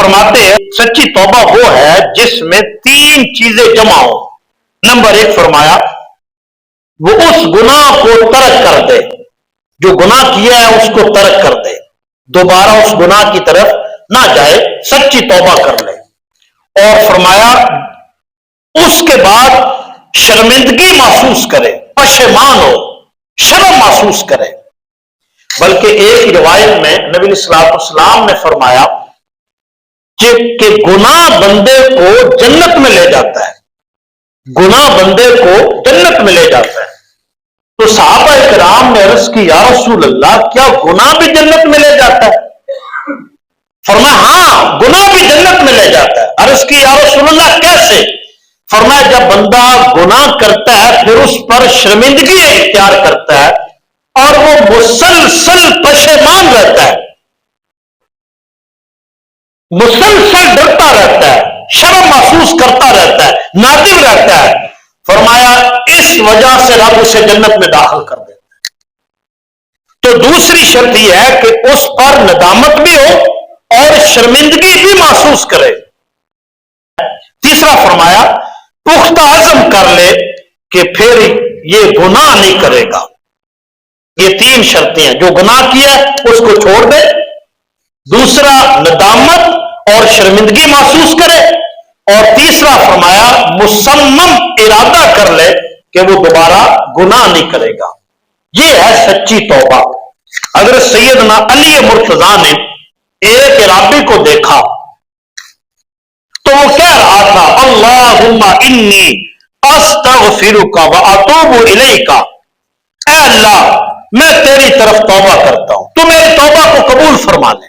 फरमाते हैं सच्ची तौबा वो है जिसमें 3 चीजें जमा हो। नंबर 1 फरमाया वो उस गुनाह को तर्क कर दे, जो गुनाह किया है उसको तर्क कर दे, दोबारा उस गुनाह की तरफ ना जाए, सच्ची तौबा कर ले। और फरमाया उसके बाद शर्मिंदगी महसूस करे, पशेमान हो, शर्म महसूस करे। बल्कि एक रिवायत में नबी सल्लल्लाहु ने फरमाया कि गुनाह बंदे को जन्नत में ले जाता है, गुनाह बंदे को जन्नत में ले जाता है। तो सहाबा इकराम ने अर्ज की या रसूल अल्लाह, क्या गुनाह भी जन्नत में ले जाता है? फरमाया हाँ, गुनाह भी जन्नत में ले जाता है। अर्ज की या रसूल अल्लाह कैसे? फरमाया जब बंदा गुनाह करता है फिर उस पर शर्मिंदगी इख्तियार करता है और वो मुसलसल पशेमान रहता है, मुसलसल डरता रहता है, शर्म महसूस करता रहता है, नादिम रहता है। फरमाया इस वजह से रब उसे जन्नत में दाखिल कर देता है। तो दूसरी शर्त यह है कि उस पर नदामत भी हो और शर्मिंदगी भी महसूस करे। तीसरा फरमाया पुख्ता अज़म कर ले कि फिर ये गुनाह नहीं करेगा। ये 3 शर्तें हैं, जो गुनाह किया उसको छोड़ दे, दूसरा नदामत और शर्मिंदगी महसूस करे, और तीसरा फरमाया मुसम्मम इरादा कर ले कि वो दोबारा गुनाह नहीं करेगा। ये है सच्ची तौबा। अगर सैयदना अली मुर्तजा ने एक इरादी को देखा तो वो कह रहा था अल्लाहुम्मा इन्नी अस्तगफिरुका व अतूबु इलैका, ऐ अल्लाह मैं तेरी तरफ तौबा करता हूं, तू मेरी तौबा को कबूल फरमा ले।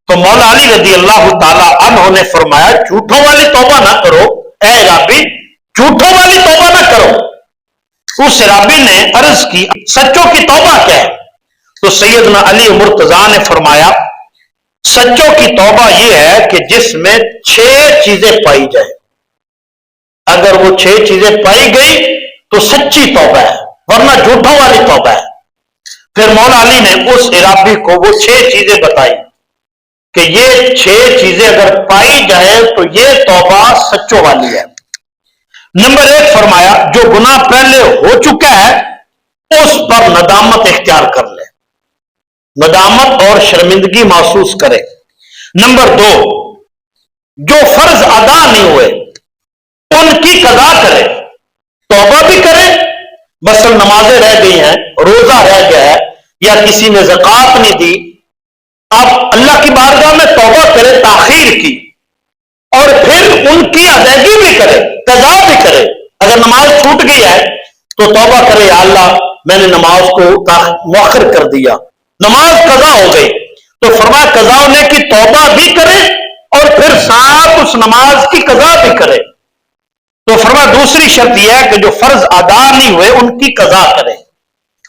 तो मौला अली रज़ी अल्लाह ताला अन्हु ने फरमाया झूठों वाली तौबा ना करो, ऐ राबी झूठों वाली तौबा ना करो। उस राबी ने अर्ज की सच्चों की तौबा क्या है? तो सैयदना अली मुर्तजा ने फरमाया सच्चों की तौबा यह है कि जिसमें 6 चीजें पाई जाए। अगर वो 6 चीजें पाई गई तो सच्ची तौबा है, वरना झूठों वाली तौबा है। फिर मौला अली ने उस इराबी को वो 6 चीजें बताई कि ये 6 चीजें अगर पाई जाए तो ये तौबा सच्चों वाली है। नंबर 1 फरमाया जो गुनाह पहले हो चुका है उस पर नदामत इख्तियार कर ले, नदामत और शर्मिंदगी महसूस करे। नंबर 2 जो फर्ज अदा नहीं हुए उनकी कज़ा करे, तौबा भी करे, मसलन नमाजें रह गई हैं, रोजा रह गया है, या किसी ने ज़कात नहीं दी, अब अल्लाह की बारगाह में तौबा करे ताखीर की, और फिर उनकी अदायगी भी करे, कज़ा भी करे। अगर नमाज छूट गई है तो तौबा करे या अल्लाह मैंने नमाज को मुअख्खर कर दिया, नमाज कज़ा हो गई, तो फरमाया कज़ा होने की तौबा भी करे और फिर साथ उस नमाज की कज़ा भी करे। तो फरमाया दूसरी शर्त यह है कि जो फर्ज अदा नहीं हुए उनकी कज़ा करे।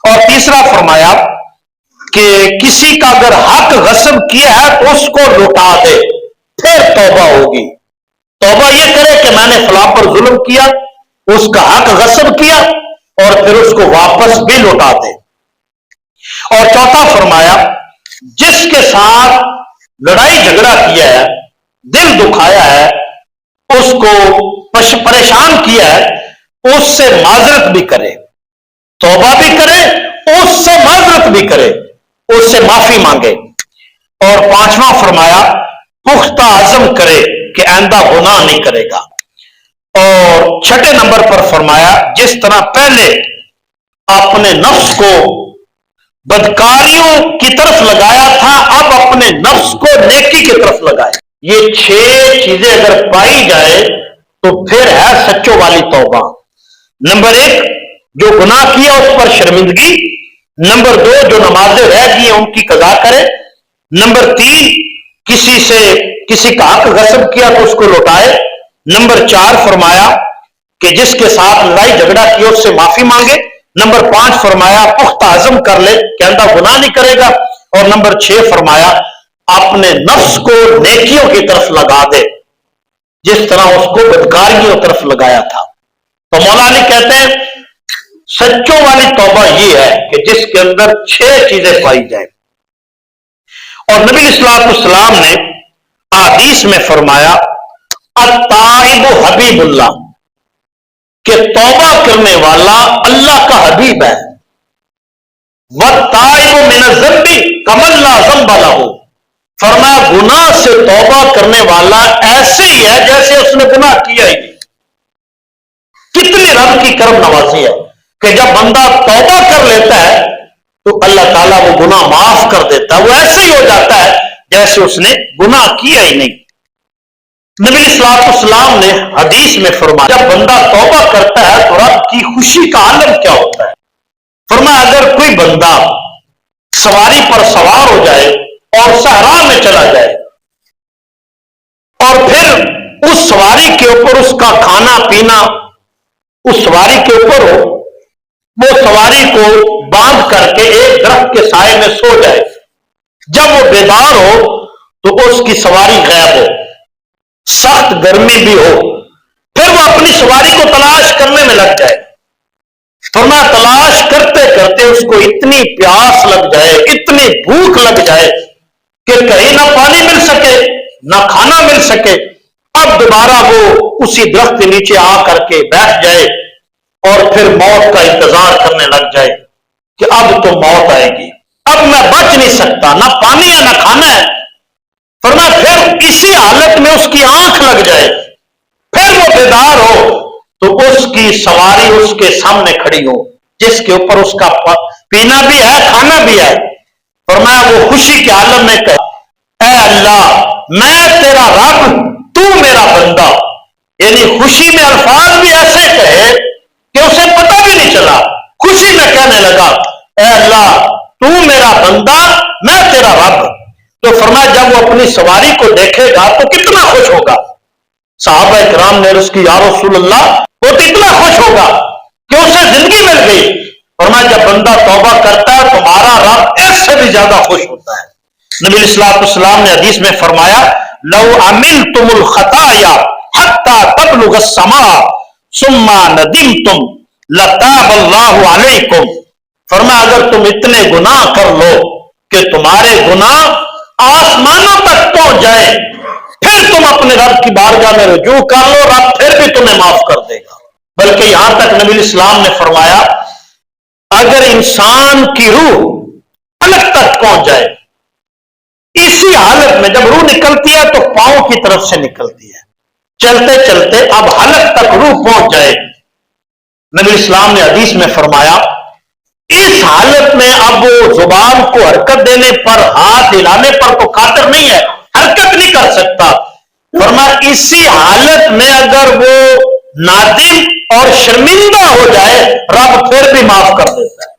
और तीसरा फरमाया कि किसी का अगर हक गस्ब किया है तो उसको लौटा दे, फिर तौबा होगी। तौबा यह करे कि मैंने फलां पर जुल्म किया, उसका हक गस्ब किया और फिर उसको वापस भी लौटा दे। और चौथा फरमाया जिसके साथ लड़ाई झगड़ा किया है, दिल दुखाया है, उसको परेशान किया है, उससे माजरत भी करे, तौबा भी करे, उससे माजरत भी करे, उससे माफी मांगे। और 5वां फरमाया पुख्ता अज़म करे कि आइंदा गुनाह नहीं करेगा। और 6ठे नंबर पर फरमाया जिस तरह पहले अपने नफ्स को बदकारियों की तरफ लगाया था, अब अपने नफ्स को नेकी की तरफ लगाए। ये 6 चीजें अगर पाई जाए तो फिर है सच्चों वाली तौबा। नंबर 1 जो गुनाह किया उस पर शर्मिंदगी। नंबर 2 जो नमाजें रह गई हैं उनकी कज़ा करे। नंबर 3 किसी का हक गस्ब किया तो उसको लौटाए। नंबर 4 फरमाया कि जिसके साथ लड़ाई झगड़ा किया उससे माफी मांगे। नंबर 5 फरमाया पुख्ता अज़म कर ले कि आइंदा गुनाह नहीं करेगा। और नंबर 6 फरमाया अपने नफ्स को नेकियों की तरफ लगा दे जिस तरह उसको बदकारियों की तरफ लगाया था। तो मौला अली कहते हैं सच्चों वाली तौबा यह है कि जिसके अंदर 6 चीजें पाई जाए। और नबी सल्लल्लाहु अलैहि वसल्लम ने حدیث میں فرمایا التائب حبیب اللہ، کہ توبہ کرنے والا اللہ کا حبیب ہے، والتائب من الذنب کمن لا ذنب لہ، فرمایا گناہ سے توبہ کرنے والا ایسے ہی ہے جیسے اس نے گناہ کیا ہی نہیں۔ کتنی رب کی کرم نوازی ہے کہ جب بندہ توبہ کر لیتا ہے تو اللہ تعالیٰ وہ گناہ معاف کر دیتا ہے، وہ ایسے ہی ہو جاتا ہے جیسے اس نے گناہ کیا ہی نہیں۔ نبی صلی اللہ علیہ وسلم نے حدیث میں فرمایا جب بندہ توبہ کرتا ہے تو رب کی خوشی کا عالم کیا ہوتا ہے۔ فرمایا اگر کوئی بندہ سواری پر سوار ہو جائے اور صحرا میں چلا جائے اور پھر اس سواری کے اوپر اس کا کھانا پینا اس سواری کے اوپر ہو، وہ سواری کو باندھ کر کے ایک درخت کے سائے میں سو جائے، جب وہ بیدار ہو تو اس کی سواری غائب ہو، سخت گرمی بھی ہو، پھر وہ اپنی سواری کو تلاش کرنے میں لگ جائے۔ فرمایا تلاش کرتے کرتے اس کو اتنی پیاس لگ جائے، اتنی بھوک لگ جائے کہ کہیں نہ پانی مل سکے نہ کھانا مل سکے، اب دوبارہ وہ اسی درخت کے نیچے آ کر کے بیٹھ جائے اور پھر موت کا انتظار کرنے لگ جائے کہ اب تو موت آئے گی، اب میں بچ نہیں سکتا، نہ پانی ہے نہ کھانا ہے۔ فرمایا پھر اسی حالت میں اس کی آنکھ لگ جائے، پھر وہ بیدار ہو تو اس کی سواری اس کے سامنے کھڑی ہو جس کے اوپر اس کا پینا بھی ہے کھانا بھی ہے۔ فرمایا وہ خوشی کے عالم میں کہا اے اللہ میں تیرا رب تو میرا بندہ، یعنی خوشی میں الفاظ بھی ایسے کہے کہ اسے پتہ بھی نہیں چلا، خوشی میں کہنے لگا اے اللہ تو میرا بندہ میں تیرا رب۔ تو فرمایا جب وہ اپنی سواری کو دیکھے گا تو کتنا خوش ہوگا۔ صحابہ کرام نے عرض کی یا رسول اللہ وہ تو اتنا خوش ہوگا کہ اسے زندگی مل گئی۔ فرمایا جب بندہ توبہ کرتا ہے تمہارا رب اس سے بھی زیادہ خوش ہوتا ہے۔ نبی صلی اللہ علیہ وسلم نے حدیث میں فرمایا لو عملتم الخطایا حتی تبلغ السماء ثم ندمتم لتاب اللہ علیکم، فرمایا اگر تم اتنے گناہ کر لو کہ تمہارے گناہ آسمانوں تک پہنچ جائیں پھر تم اپنے رب کی بارگاہ میں رجوع کر لو، رب پھر بھی تمہیں معاف کر دے گا۔ بلکہ یہاں تک نبی اسلام نے فرمایا اگر انسان کی روح الگ تک پہنچ جائے، اسی حالت میں جب روح نکلتی ہے تو پاؤں کی طرف سے نکلتی ہے، چلتے چلتے اب حلق تک روح پہنچ جائے، نبی اسلام نے حدیث میں فرمایا اس حالت میں اب وہ زبان کو حرکت دینے پر ہاتھ ہلانے پر تو قادر نہیں ہے، حرکت نہیں کر سکتا۔ فرمایا اسی حالت میں اگر وہ نادم اور شرمندہ ہو جائے رب پھر بھی معاف کر دیتا ہے۔